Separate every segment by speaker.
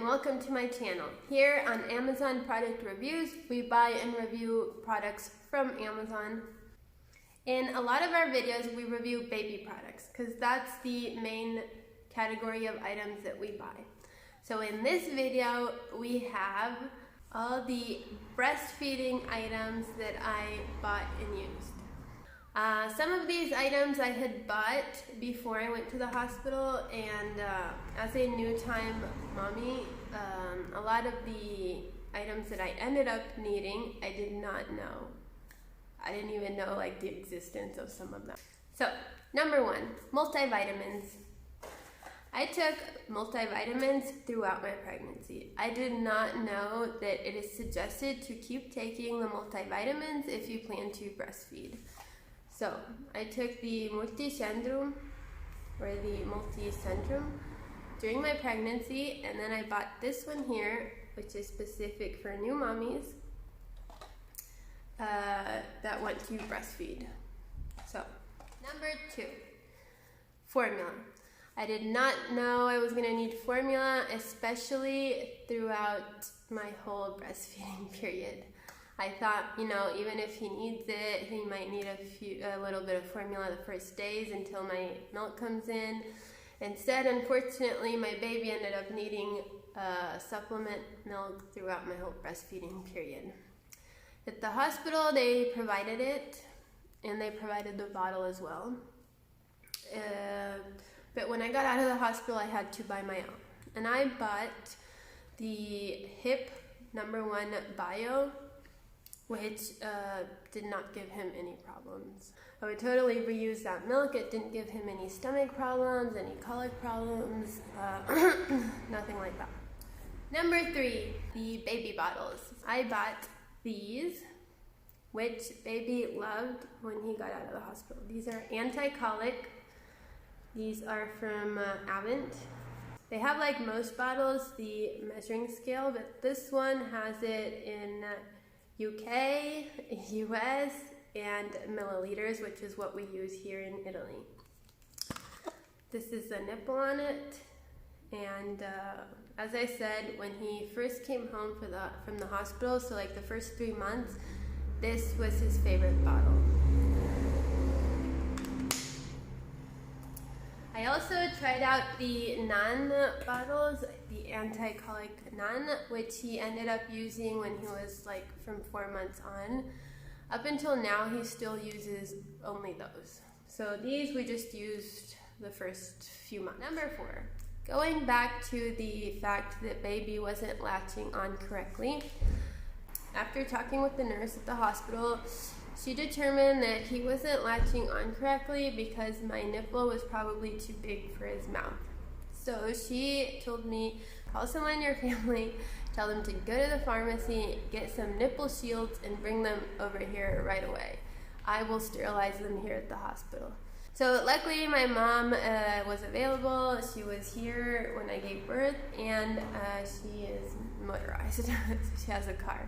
Speaker 1: welcome to my channel. Here on Amazon Product Reviews, we buy and review products from Amazon. In a lot of our videos, we review baby products because that's the main category of items that we buy. So in this video, we have all the breastfeeding items that I bought and used. Some of these items I had bought before I went to the hospital, and as a new-time mommy, a lot of the items that I ended up needing, I did not know. I didn't even know like the existence of some of them. So, number one, multivitamins. I took multivitamins throughout my pregnancy. I did not know that it is suggested to keep taking the multivitamins if you plan to breastfeed. So, I took the multicentrum during my pregnancy, and then I bought this one here, which is specific for new mommies that want to breastfeed. So, number two, formula. I did not know I was going to need formula, especially throughout my whole breastfeeding period. I thought, even if he needs it, he might need a little bit of formula the first days until my milk comes in. Instead, unfortunately, my baby ended up needing supplement milk throughout my whole breastfeeding period. At the hospital, they provided it, and they provided the bottle as well. But when I got out of the hospital, I had to buy my own. And I bought the HIP #1 Bio, which did not give him any problems. I would totally reuse that milk. It didn't give him any stomach problems, any colic problems, nothing like that. Number three, the baby bottles. I bought these, which baby loved when he got out of the hospital. These are anti-colic. These are from Avent. They have, like most bottles, the measuring scale, but this one has it in UK, US, and milliliters, which is what we use here in Italy. This is the nipple on it, and as I said, when he first came home from the hospital, so like the first 3 months, this was his favorite bottle. I also tried out the NAN bottles, the anti-colic NAN, which he ended up using when he was like from 4 months on. Up until now, he still uses only those. So these we just used the first few months. Number four, going back to the fact that baby wasn't latching on correctly. After talking with the nurse at the hospital, she determined that he wasn't latching on correctly because my nipple was probably too big for his mouth. So she told me, call someone in your family, tell them to go to the pharmacy, get some nipple shields, and bring them over here right away. I will sterilize them here at the hospital. So luckily my mom was available. She was here when I gave birth, and she is motorized. She has a car.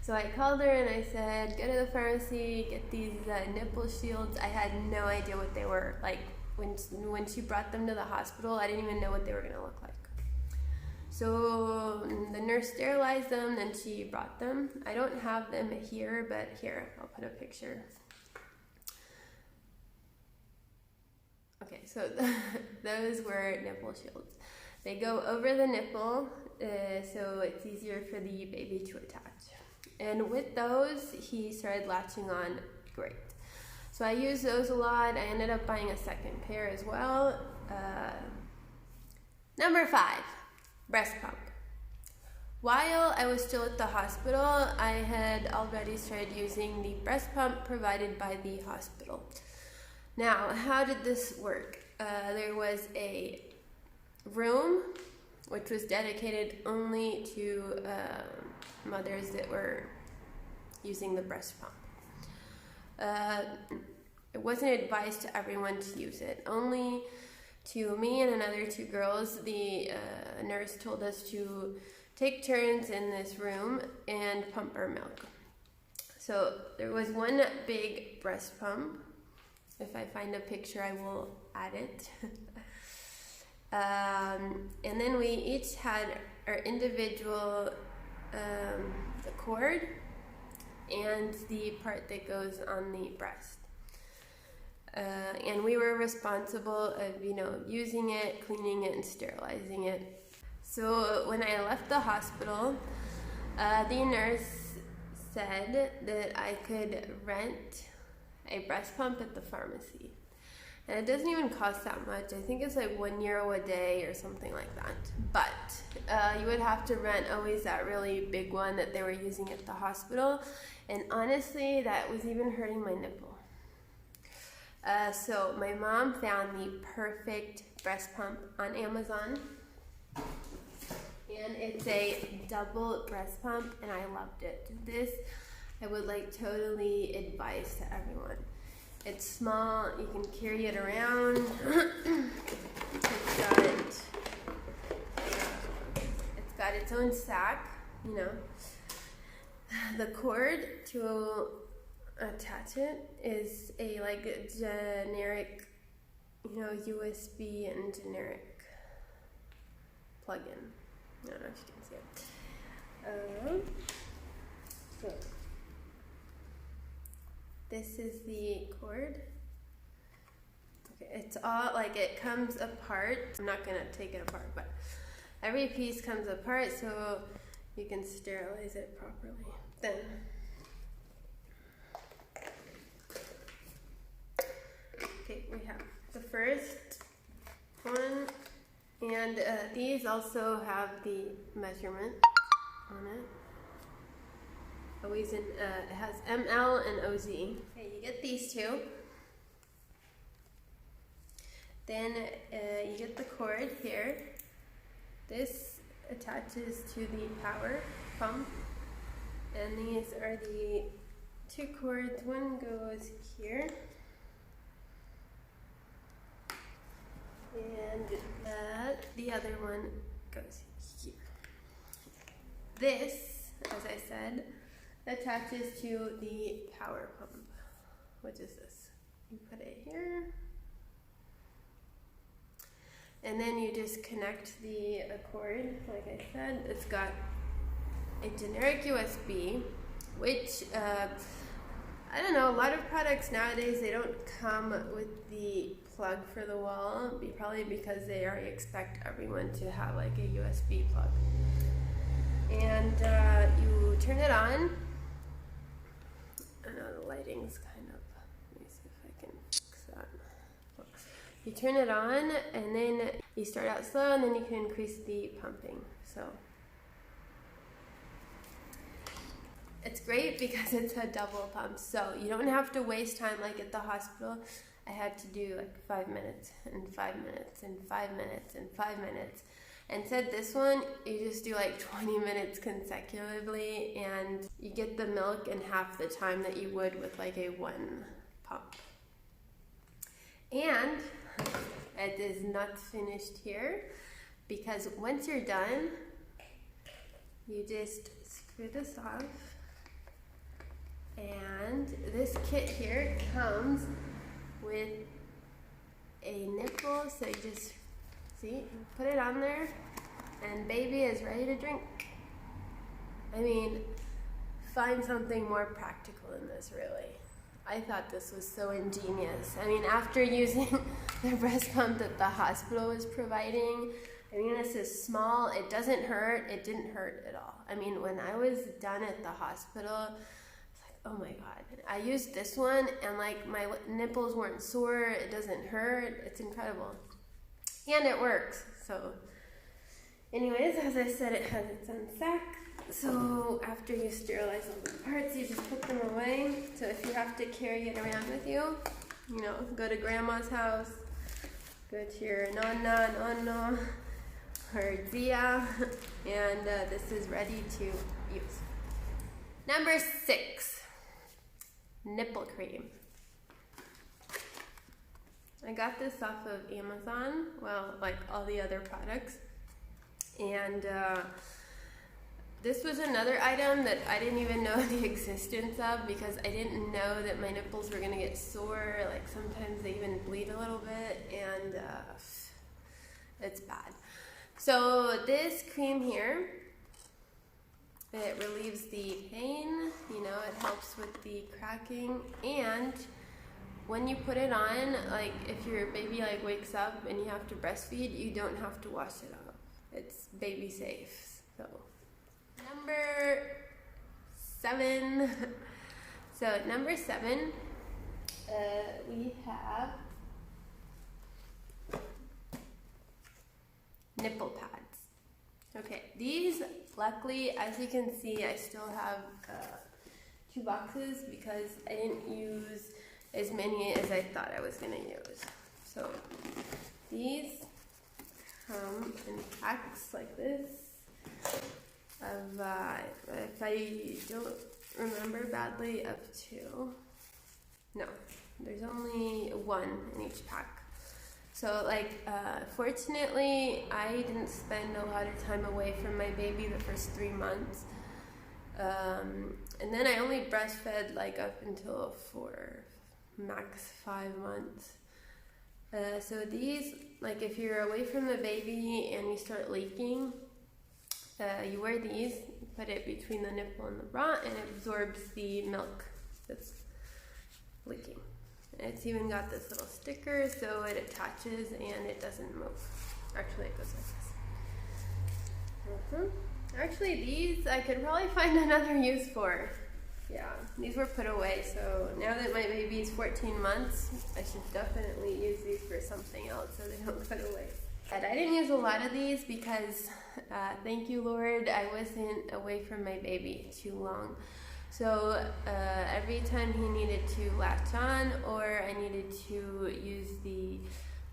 Speaker 1: So I called her and I said, go to the pharmacy, get these nipple shields. I had no idea what they were. Like when she brought them to the hospital, I didn't even know what they were going to look like. So the nurse sterilized them, then she brought them. I don't have them here, but here, I'll put a picture. Okay, so those were nipple shields. They go over the nipple, so it's easier for the baby to attach. And with those, he started latching on great. So I used those a lot. I ended up buying a second pair as well. Number five, breast pump. While I was still at the hospital, I had already started using the breast pump provided by the hospital. Now, how did this work? There was a room which was dedicated only to mothers that were using the breast pump. It wasn't advised to everyone to use it. Only to me and another 2 girls, the nurse told us to take turns in this room and pump our milk. So there was one big breast pump. If I find a picture, I will add it. And then we each had our individual the cord and the part that goes on the breast. And we were responsible of, using it, cleaning it, and sterilizing it. So when I left the hospital, the nurse said that I could rent a breast pump at the pharmacy. And it doesn't even cost that much. I think it's like €1 a day or something like that. But you would have to rent always that really big one that they were using at the hospital. And honestly, that was even hurting my nipple. So my mom found the perfect breast pump on Amazon. And it's a double breast pump, and I loved it. This I would totally advise to everyone. It's small, you can carry it around. It's got its own sack, The cord to attach it is a generic, USB and generic plug-in. I don't know if you can see it. So this is the cord. Okay, it's all it comes apart. I'm not gonna take it apart, but every piece comes apart so you can sterilize it properly. Then okay, we have the first one, and these also have the measurement on it. Always it has ML and OZ. Okay, you get these two. Then you get the cord here. This attaches to the power pump, and these are the two cords. One goes here, and the other one goes here. This, as I said, attaches to the power pump, which is this. You put it here, and then you just connect the cord. Like I said, it's got a generic USB, which I don't know, a lot of products nowadays, they don't come with the plug for the wall, probably because they already expect everyone to have a USB plug. And you turn it on. I know the lighting's kind of, let me see if I can fix that. You turn it on, and then you start out slow, and then you can increase the pumping. So it's great because it's a double pump, so you don't have to waste time like at the hospital. I had to do 5 minutes and 5 minutes and 5 minutes and 5 minutes. And said this one, you just do 20 minutes consecutively, and you get the milk in half the time that you would with a one pump. And it is not finished here, because once you're done, you just screw this off. And this kit here comes with a nipple, so you just see, put it on there, and baby is ready to drink. I mean, find something more practical than this, really. I thought this was so ingenious. I mean, after using the breast pump that the hospital was providing, I mean, this is small, it doesn't hurt, it didn't hurt at all. I mean, when I was done at the hospital, oh my god, I used this one, and my nipples weren't sore, it doesn't hurt, it's incredible. And it works. So anyways, as I said, it has its own sack. So after you sterilize all the parts, you just put them away. So if you have to carry it around with you, go to grandma's house, go to your nonna, or Zia, and this is ready to use. Number 6, nipple cream. I got this off of Amazon, well, like all the other products, and this was another item that I didn't even know the existence of, because I didn't know that my nipples were gonna get sore. Like sometimes they even bleed a little bit, and it's bad. So this cream here, it relieves the pain, you know, it helps with the cracking, and when you put it on, like if your baby like wakes up and you have to breastfeed, you don't have to wash it off. It's baby safe. So number 7. So number 7, we have nipple pads. Okay, these, luckily, as you can see, I still have 2 boxes because I didn't use as many as I thought I was gonna use. So these come in packs like this of, if I don't remember badly, up to, no, there's only 1 in each pack. So like, fortunately, I didn't spend a lot of time away from my baby the first 3 months. And then I only breastfed like up until 4, max 5 months. So these, like if you're away from the baby and you start leaking, you wear these, put it between the nipple and the bra, and it absorbs the milk that's leaking. It's even got this little sticker so it attaches and it doesn't move. Actually, it goes like this. Actually, these I could probably find another use for. Yeah, these were put away, so now that my baby's 14 months, I should definitely use these for something else so they don't put away. But I didn't use a lot of these because, thank you Lord, I wasn't away from my baby too long. So every time he needed to latch on or I needed to use the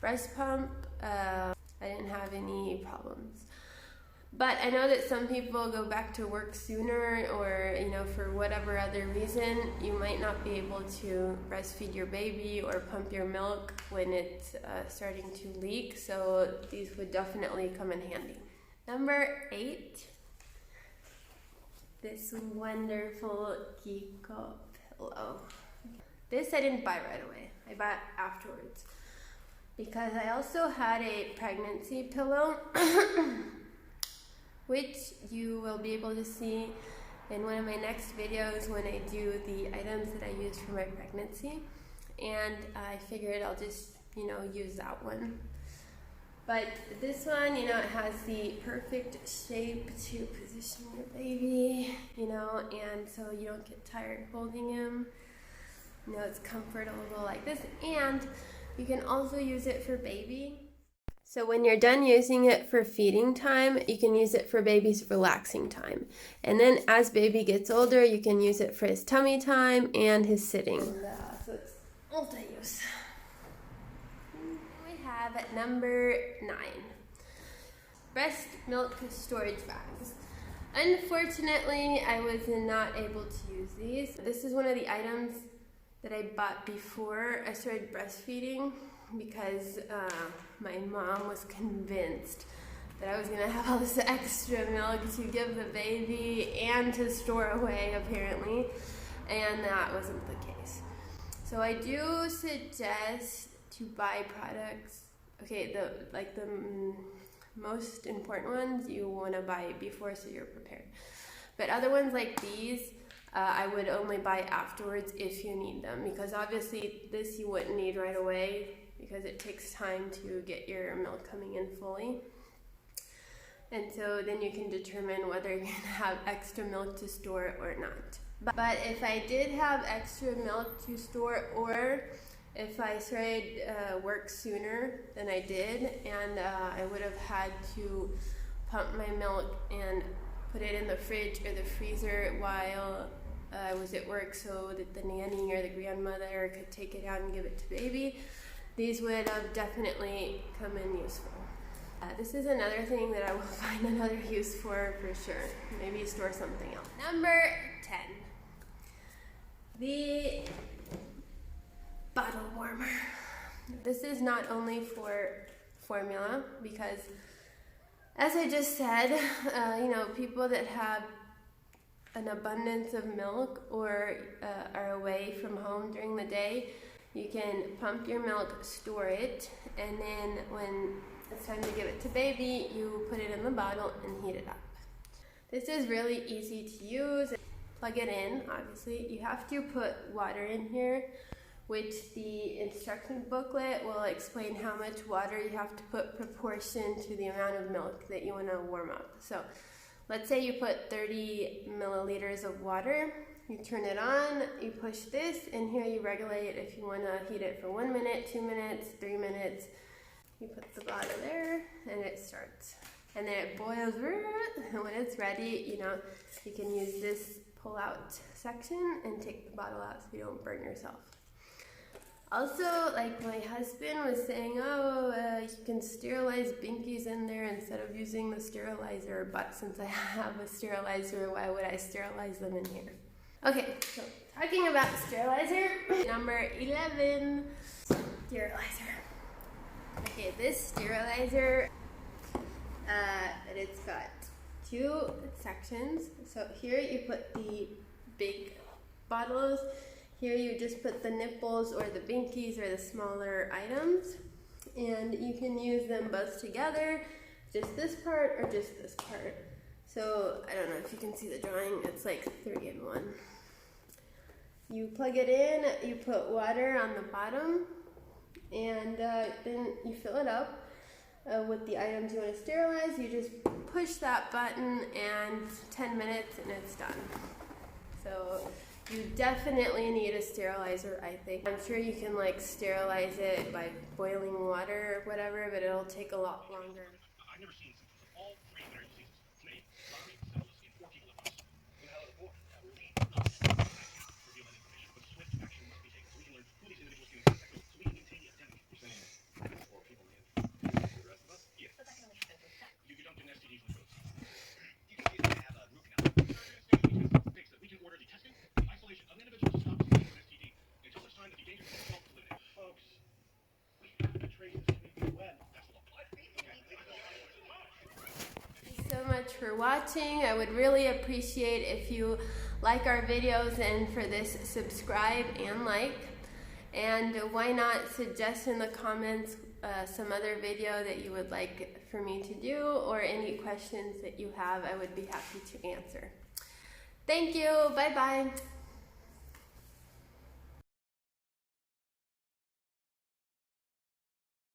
Speaker 1: breast pump, I didn't have any problems. But I know that some people go back to work sooner, or you know, for whatever other reason, you might not be able to breastfeed your baby or pump your milk when it's starting to leak, so these would definitely come in handy. Number 8, this wonderful Kiko pillow. This I didn't buy right away, I bought afterwards, because I also had a pregnancy pillow which you will be able to see in one of my next videos when I do the items that I used for my pregnancy. And I figured I'll just, you know, use that one. But this one, you know, it has the perfect shape to position your baby, you know, and so you don't get tired holding him. You know, it's comfortable like this, and you can also use it for baby. So when you're done using it for feeding time, you can use it for baby's relaxing time. And then as baby gets older, you can use it for his tummy time and his sitting. And, so it's multi-use. We have at number 9, breast milk storage bags. Unfortunately, I was not able to use these. This is one of the items that I bought before I started breastfeeding, because my mom was convinced that I was going to have all this extra milk to give the baby and to store away, apparently, and that wasn't the case. So I do suggest to buy products, okay, the most important ones you want to buy before so you're prepared. But other ones like these, I would only buy afterwards if you need them, because obviously this you wouldn't need right away, because it takes time to get your milk coming in fully. And so then you can determine whether you're going to have extra milk to store or not. But if I did have extra milk to store, or if I started work sooner than I did, and I would have had to pump my milk and put it in the fridge or the freezer while I was at work so that the nanny or the grandmother could take it out and give it to baby, these would have definitely come in useful. This is another thing that I will find another use for sure. Maybe store something else. Number 10, the bottle warmer. This is not only for formula, because as I just said, you know, people that have an abundance of milk or are away from home during the day, you can pump your milk, store it, and then when it's time to give it to baby, you put it in the bottle and heat it up. This is really easy to use. Plug it in, obviously. You have to put water in here, which the instruction booklet will explain how much water you have to put proportion to the amount of milk that you want to warm up. So let's say you put 30 milliliters of water, you turn it on, you push this, and here you regulate if you want to heat it for 1 minute, 2 minutes, 3 minutes. You put the bottle there, and it starts. And then it boils, and when it's ready, you can use this pull-out section and take the bottle out so you don't burn yourself. Also, like my husband was saying, you can sterilize binkies in there instead of using the sterilizer, but since I have a sterilizer, why would I sterilize them in here? Okay, so talking about sterilizer, number 11, sterilizer. Okay, this sterilizer, it's got 2 sections. So here you put the big bottles. Here you just put the nipples or the binkies or the smaller items. And you can use them both together, just this part or just this part. So I don't know if you can see the drawing, it's like 3 in 1. You plug it in, you put water on the bottom, and then you fill it up with the items you want to sterilize. You just push that button and 10 minutes and it's done. So you definitely need a sterilizer, I think. I'm sure you can like sterilize it by boiling water or whatever, but it'll take a lot longer.
Speaker 2: I've never seen symptoms of all 3 energy diseases. Today, lottery cells in 4 people at once. In how to report, reveal that information, but swift action must be taken so we can learn who these individuals came in contact with, so we can contain the epidemic. You're saying 4 people in the rest of us? Yeah. But that can only happen with sex. You don't get an STD from those. You can see that they have a root canal. Fix it. We can order the testing, the isolation of an individual to stop disease with STD until such time that the danger of health is eliminated. Folks, we have to trace this to the web. That's the law.
Speaker 1: So much for watching. I would really appreciate if you like our videos, and for this, subscribe and like. And why not suggest in the comments some other video that you would like for me to do, or any questions that you have. I would be happy to answer. Thank you. Bye bye.